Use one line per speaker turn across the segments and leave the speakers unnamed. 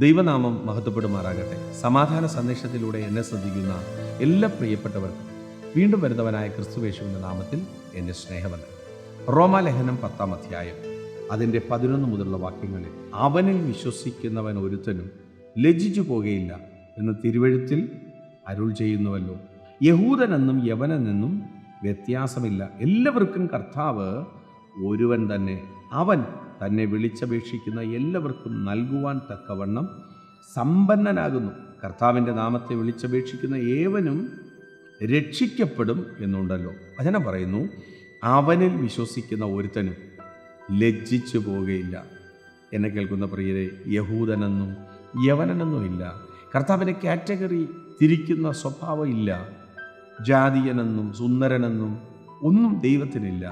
ദൈവനാമം മഹത്വപ്പെടുമാറാകട്ടെ. സമാധാന സന്ദേശത്തിലൂടെ എന്നെ ശ്രദ്ധിക്കുന്ന എല്ലാ പ്രിയപ്പെട്ടവർക്കും വീണ്ടും വരുന്നവനായ ക്രിസ്തുയേശുവിൻ്റെ നാമത്തിൽ എൻ്റെ സ്നേഹവന്ദനം. റോമാലേഖനം 10-ാം അധ്യായം അതിൻ്റെ 11 മുതലുള്ള വാക്യങ്ങളിൽ അവനിൽ വിശ്വസിക്കുന്നവൻ ഒരുത്തനും ലജ്ജിച്ചു പോകുകയില്ല എന്ന് തിരുവെഴുത്തിൽ അരുൾ ചെയ്യുന്നുവല്ലോ. യഹൂദനെന്നും യവനെന്നും വ്യത്യാസമില്ല, എല്ലാവർക്കും കർത്താവ് ഒരുവൻ തന്നെ. അവൻ തന്നെ വിളിച്ചപേക്ഷിക്കുന്ന എല്ലാവർക്കും നൽകുവാൻ തക്കവണ്ണം സമ്പന്നനാകുന്നു. കർത്താവിൻ്റെ നാമത്തെ വിളിച്ചപേക്ഷിക്കുന്ന ഏവനും രക്ഷിക്കപ്പെടും എന്നുണ്ടല്ലോ. വചനം പറയുന്നു, അവനിൽ വിശ്വസിക്കുന്ന ഒരുത്തനും ലജ്ജിച്ചു പോകുകയില്ല. എന്നെ കേൾക്കുന്ന പ്രിയരെ, യഹൂദനെന്നും യവനെന്നും ഇല്ല. കർത്താവിൻ്റെ കാറ്റഗറി തിരിക്കുന്ന സ്വഭാവം ഇല്ല. ജാതീയനെന്നും സുന്ദരനെന്നും ഒന്നും ദൈവത്തിനില്ല.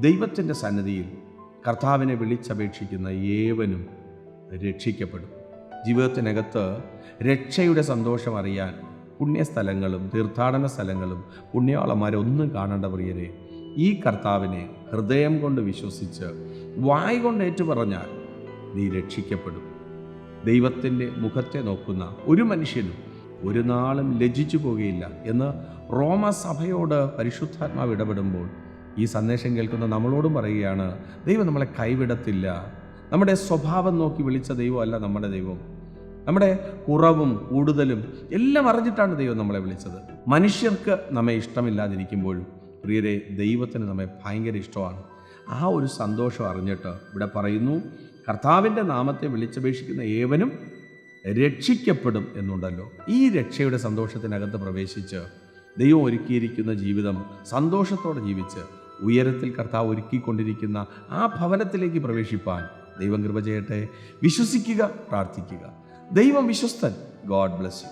ദൈവത്തിൻ്റെ സന്നിധിയിൽ കർത്താവിനെ വിളിച്ചപേക്ഷിക്കുന്ന ഏവനും രക്ഷിക്കപ്പെടും. ജീവിതത്തിനകത്ത് രക്ഷയുടെ സന്തോഷം അറിയാൻ പുണ്യസ്ഥലങ്ങളും തീർത്ഥാടന സ്ഥലങ്ങളും പുണ്യാളന്മാരൊന്നും കാണേണ്ട പ്രിയരെ, ഈ കർത്താവിനെ ഹൃദയം കൊണ്ട് വിശ്വസിച്ച് വായ് കൊണ്ട് ഏറ്റുപറഞ്ഞാൽ നീ രക്ഷിക്കപ്പെടും. ദൈവത്തിൻ്റെ മുഖത്തെ നോക്കുന്ന ഒരു മനുഷ്യനും ഒരു നാളും ലജ്ജിച്ചു പോകുകയില്ല എന്ന് റോമസഭയോട് പരിശുദ്ധാത്മാവ് ഇടപെടുമ്പോൾ ഈ സന്ദേശം കേൾക്കുന്ന നമ്മളോടും പറയുകയാണ്, ദൈവം നമ്മളെ കൈവിടത്തില്ല. നമ്മുടെ സ്വഭാവം നോക്കി വിളിച്ച ദൈവമല്ല നമ്മുടെ ദൈവം. നമ്മുടെ കുറവും കൂടുതലും എല്ലാം അറിഞ്ഞിട്ടാണ് ദൈവം നമ്മളെ വിളിച്ചത്. മനുഷ്യർക്ക് നമ്മെ ഇഷ്ടമില്ലാതിരിക്കുമ്പോഴും പ്രിയരെ, ദൈവത്തിന് നമ്മെ ഭയങ്കര ഇഷ്ടമാണ്. ആ ഒരു സന്തോഷം അറിഞ്ഞിട്ട് ഇവിടെ പറയുന്നു, കർത്താവിൻ്റെ നാമത്തെ വിളിച്ചപേക്ഷിക്കുന്ന ഏവനും രക്ഷിക്കപ്പെടും എന്നുണ്ടല്ലോ. ഈ രക്ഷയുടെ സന്തോഷത്തിനകത്ത് പ്രവേശിച്ച് ദൈവം ഒരുക്കിയിരിക്കുന്ന ജീവിതം സന്തോഷത്തോടെ ജീവിച്ച് ഉയരത്തിൽ കർത്താവ് ഒരുക്കിക്കൊണ്ടിരിക്കുന്ന ആ ഭവനത്തിലേക്ക് പ്രവേശിപ്പാൻ ദൈവം കൃപ ചെയ്യട്ടെ. വിശ്വസിക്കുക, പ്രാർത്ഥിക്കുക. ദൈവം വിശ്വസ്തൻ. God bless U.